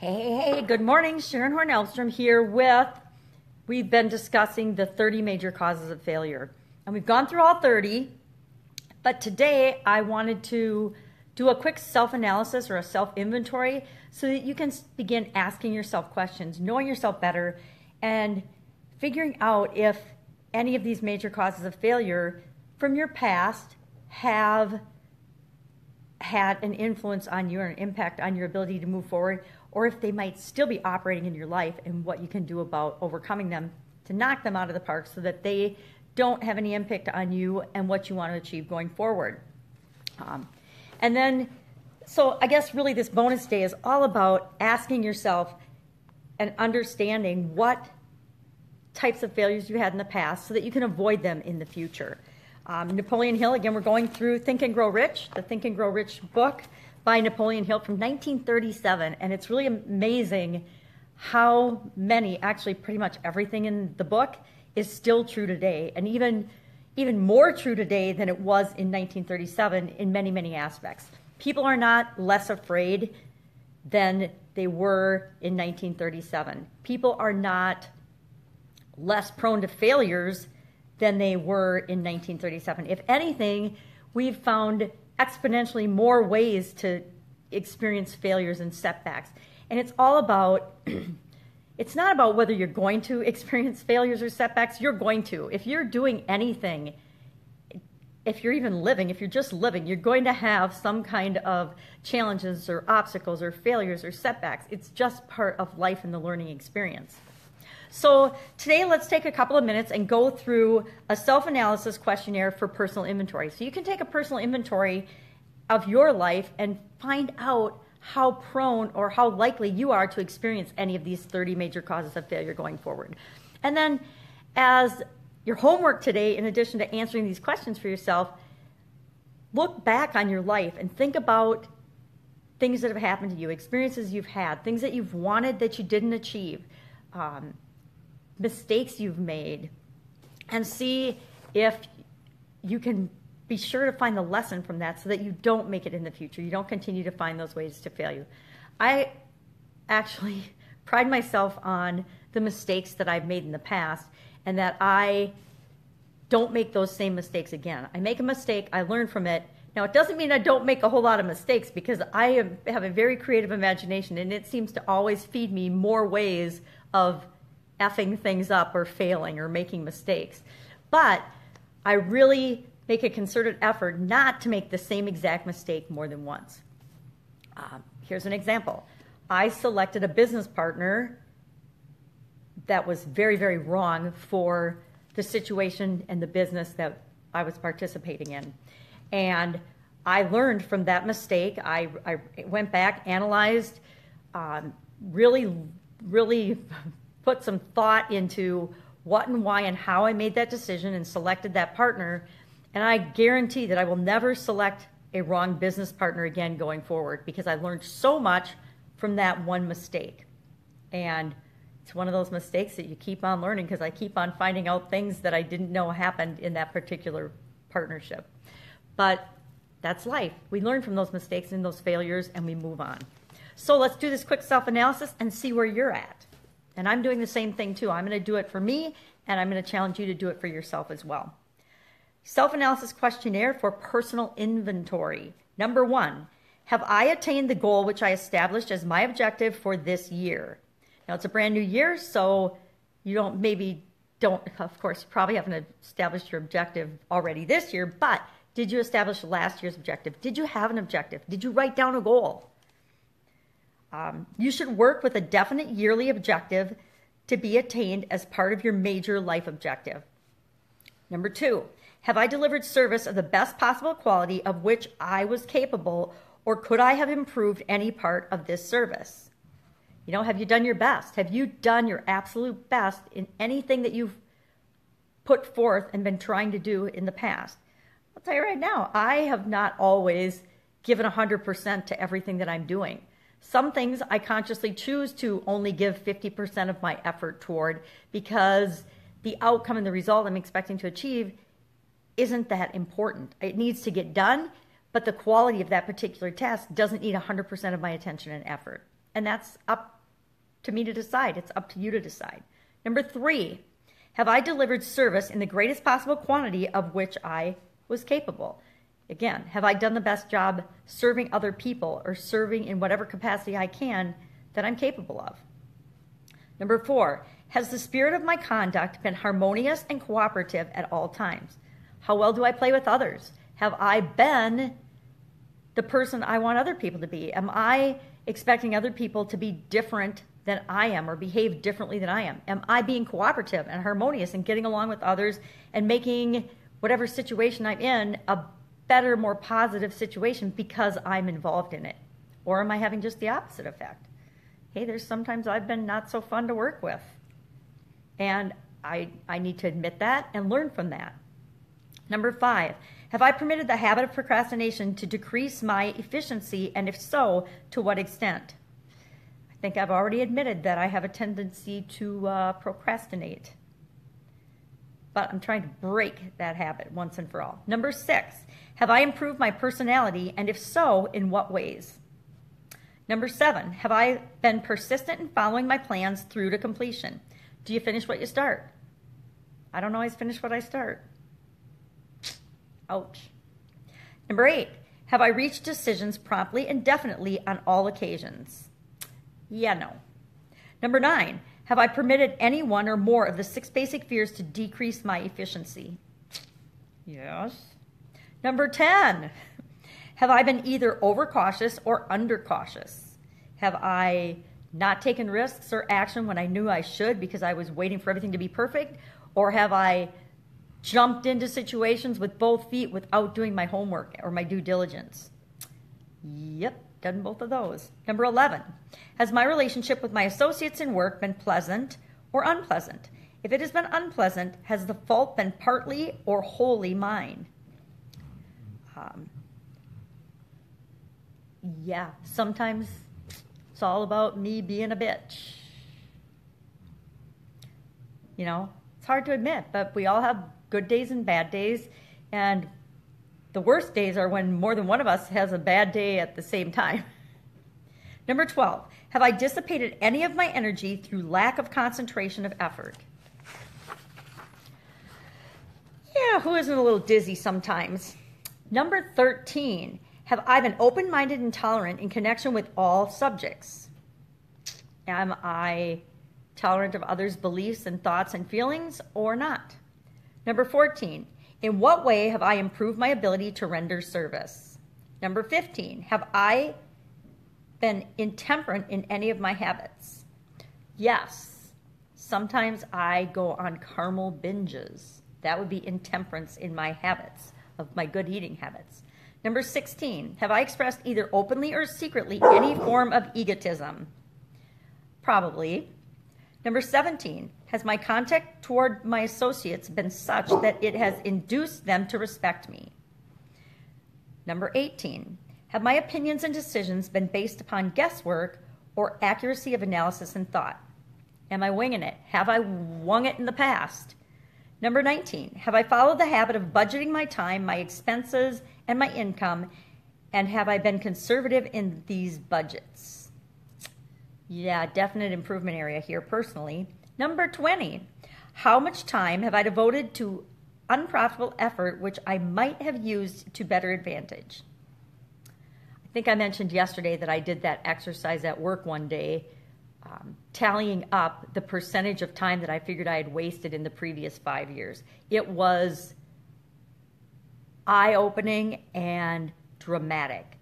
Hey, good morning. Sharon Horne-Ellstrom here we've been discussing the 30 major causes of failure. And we've gone through all 30, but today I wanted to do a quick self-analysis or a self-inventory so that you can begin asking yourself questions, knowing yourself better, and figuring out if any of these major causes of failure from your past have had an influence on you or an impact on your ability to move forward, or if they might still be operating in your life and what you can do about overcoming them to knock them out of the park so that they don't have any impact on you and what you want to achieve going forward. So I guess really this bonus day is all about asking yourself and understanding what types of failures you had in the past so that you can avoid them in the future. Napoleon Hill, again, we're going through Think and Grow Rich, the Think and Grow Rich book by Napoleon Hill from 1937, and it's really amazing how many, actually pretty much everything in the book is still true today, and even more true today than it was in 1937 in many, many aspects. People are not less afraid than they were in 1937. People are not less prone to failures than they were in 1937. If anything, we've found exponentially more ways to experience failures and setbacks. And it's all about, it's not about whether you're going to experience failures or setbacks. You're going to. If you're doing anything, if you're even living, if you're just living, you're going to have some kind of challenges or obstacles or failures or setbacks. It's just part of life and the learning experience. So today, let's take a couple of minutes and go through a self-analysis questionnaire for personal inventory. So you can take a personal inventory of your life and find out how prone or how likely you are to experience any of these 30 major causes of failure going forward. And then as your homework today, in addition to answering these questions for yourself, look back on your life and think about things that have happened to you, experiences you've had, things that you've wanted that you didn't achieve, mistakes you've made, and see if you can be sure to find the lesson from that so that you don't make it in the future. You don't continue to find those ways to fail you. I actually pride myself on the mistakes that I've made in the past and that I don't make those same mistakes again. I make a mistake, I learn from it. Now, it doesn't mean I don't make a whole lot of mistakes because I have a very creative imagination and it seems to always feed me more ways of effing things up or failing or making mistakes. But I really make a concerted effort not to make the same exact mistake more than once. Here's an example. I selected a business partner that was very, very wrong for the situation and the business that I was participating in. And I learned from that mistake. I went back, analyzed, really put some thought into what and why and how I made that decision and selected that partner. And I guarantee that I will never select a wrong business partner again going forward because I learned so much from that one mistake. And it's one of those mistakes that you keep on learning because I keep on finding out things that I didn't know happened in that particular partnership. But that's life. We learn from those mistakes and those failures and we move on. So let's do this quick self-analysis and see where you're at. And I'm doing the same thing too. I'm going to do it for me, and I'm going to challenge you to do it for yourself as well. Self-analysis questionnaire for personal inventory. Number 1, have I attained the goal which I established as my objective for this year? Now, it's a brand new year, so you of course, you probably haven't established your objective already this year, but did you establish last year's objective? Did you have an objective? Did you write down a goal? You should work with a definite yearly objective to be attained as part of your major life objective. Number 2, have I delivered service of the best possible quality of which I was capable, or could I have improved any part of this service? You know, have you done your best? Have you done your absolute best in anything that you've put forth and been trying to do in the past? I'll tell you right now, I have not always given 100% to everything that I'm doing. Some things I consciously choose to only give 50% of my effort toward because the outcome and the result I'm expecting to achieve isn't that important. It needs to get done, but the quality of that particular task doesn't need 100% of my attention and effort. And that's up to me to decide. It's up to you to decide. Number 3, have I delivered service in the greatest possible quantity of which I was capable? Again, have I done the best job serving other people or serving in whatever capacity I can that I'm capable of? Number 4, has the spirit of my conduct been harmonious and cooperative at all times? How well do I play with others? Have I been the person I want other people to be? Am I expecting other people to be different than I am or behave differently than I am? Am I being cooperative and harmonious and getting along with others and making whatever situation I'm in a better, more positive situation because I'm involved in it? Or am I having just the opposite effect? Hey, there's sometimes I've been not so fun to work with. And I need to admit that and learn from that. Number 5, have I permitted the habit of procrastination to decrease my efficiency, and if so, to what extent? I think I've already admitted that I have a tendency to procrastinate. But I'm trying to break that habit once and for all. Number 6, have I improved my personality, and if so, in what ways? Number 7, have I been persistent in following my plans through to completion? Do you finish what you start? I don't always finish what I start. Ouch. Number 8, have I reached decisions promptly and definitely on all occasions? Yeah, no. Number 9, have I permitted any one or more of the 6 basic fears to decrease my efficiency? Yes. Number 10, have I been either overcautious or undercautious? Have I not taken risks or action when I knew I should because I was waiting for everything to be perfect? Or have I jumped into situations with both feet without doing my homework or my due diligence? Yep, done both of those. Number 11, has my relationship with my associates in work been pleasant or unpleasant? If it has been unpleasant, has the fault been partly or wholly mine? Yeah, sometimes it's all about me being a bitch. You know, it's hard to admit, but we all have good days and bad days, and the worst days are when more than one of us has a bad day at the same time. Number 12, have I dissipated any of my energy through lack of concentration of effort? Yeah, who isn't a little dizzy sometimes? Number 13, have I been open-minded and tolerant in connection with all subjects? Am I tolerant of others' beliefs and thoughts and feelings or not? Number 14, in what way have I improved my ability to render service? Number 15, have I been intemperate in any of my habits? Yes. Sometimes I go on caramel binges. That would be intemperance in my habits, of my good eating habits. Number 16, have I expressed either openly or secretly any form of egotism? Probably. Number 17, has my contact toward my associates been such that it has induced them to respect me? Number 18, have my opinions and decisions been based upon guesswork or accuracy of analysis and thought? Am I winging it? Have I wung it in the past? Number 19, have I followed the habit of budgeting my time, my expenses, and my income, and have I been conservative in these budgets? Yeah, definite improvement area here personally. Number 20, how much time have I devoted to unprofitable effort which I might have used to better advantage? I think I mentioned yesterday that I did that exercise at work one day, tallying up the percentage of time that I figured I had wasted in the previous 5 years. It was eye-opening and dramatic.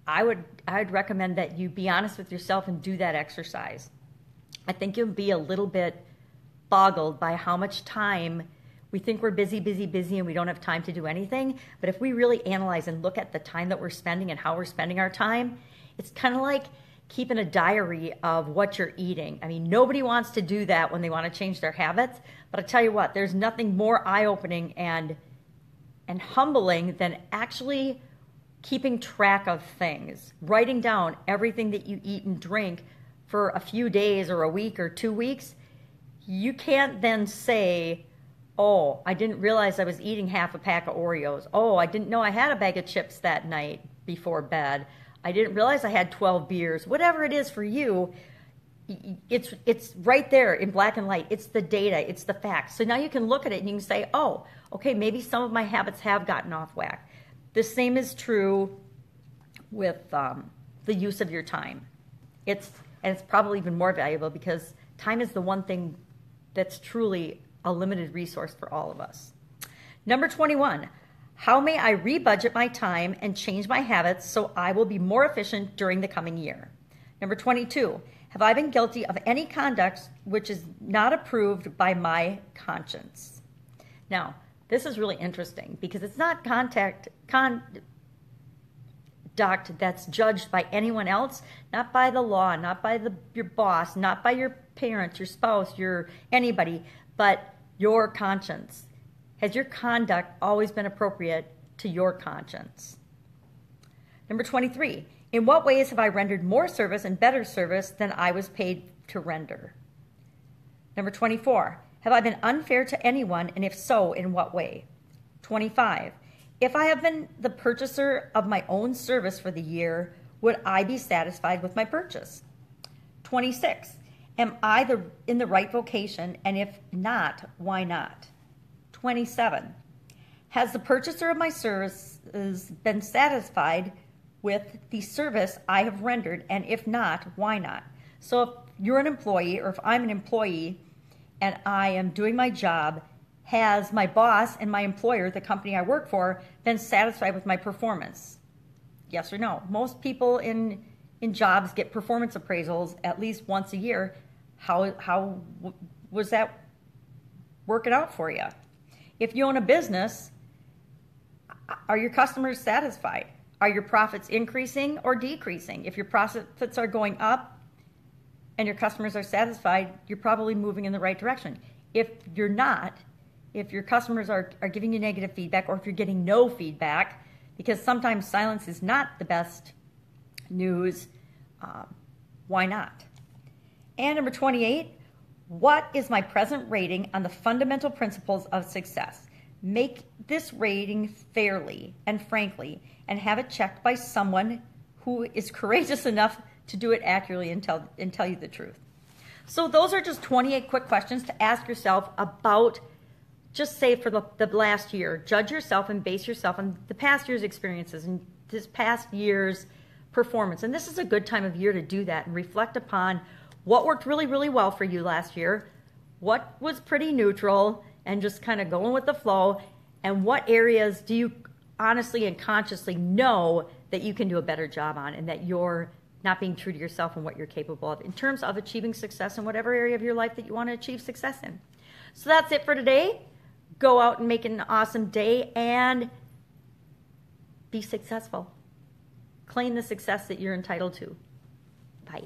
I'd recommend that you be honest with yourself and do that exercise. I think you'll be a little bit boggled by how much time we think we're busy, and we don't have time to do anything. But if we really analyze and look at the time that we're spending and how we're spending our time, it's kind of like keeping a diary of what you're eating. I mean, nobody wants to do that when they want to change their habits. But I tell you what, there's nothing more eye-opening and humbling than actually keeping track of things, writing down everything that you eat and drink for a few days or a week or 2 weeks. You can't then say, oh, I didn't realize I was eating half a pack of Oreos. Oh, I didn't know I had a bag of chips that night before bed. I didn't realize I had 12 beers. Whatever it is for you, it's right there in black and white. It's the data. It's the facts. So now you can look at it and you can say, oh, okay, maybe some of my habits have gotten off whack. The same is true with the use of your time. And it's probably even more valuable because time is the one thing that's truly a limited resource for all of us. Number 21, how may I rebudget my time and change my habits so I will be more efficient during the coming year? Number 22, have I been guilty of any conduct which is not approved by my conscience? Now, this is really interesting because it's not conduct that's judged by anyone else, not by the law, not by your boss, not by your parents, your spouse, anybody, but your conscience. Has your conduct always been appropriate to your conscience? Number 23, in what ways have I rendered more service and better service than I was paid to render? Number 24, have I been unfair to anyone, and if so, in what way? 25, if I have been the purchaser of my own service for the year, would I be satisfied with my purchase? 26, am I in the right vocation, and if not, why not? 27, has the purchaser of my services been satisfied with the service I have rendered, and if not, why not? So if you're an employee, or if I'm an employee, and I am doing my job, has my boss and my employer, the company I work for, been satisfied with my performance? Yes or no? Most people in jobs get performance appraisals at least once a year. How was that working out for you? If you own a business, are your customers satisfied? Are your profits increasing or decreasing? If your profits are going up and your customers are satisfied, you're probably moving in the right direction. If you're not, if your customers are giving you negative feedback, or if you're getting no feedback, because sometimes silence is not the best news, why not? And number 28, what is my present rating on the fundamental principles of success? Make this rating fairly and frankly, and have it checked by someone who is courageous enough to do it accurately and tell you the truth. So those are just 28 quick questions to ask yourself about, just say for the last year. Judge yourself and base yourself on the past year's experiences and this past year's performance. And this is a good time of year to do that and reflect upon what worked really, really well for you last year, what was pretty neutral and just kind of going with the flow, and what areas do you honestly and consciously know that you can do a better job on, and that you're not being true to yourself and what you're capable of in terms of achieving success in whatever area of your life that you want to achieve success in. So that's it for today. Go out and make it an awesome day and be successful. Claim the success that you're entitled to. Bye.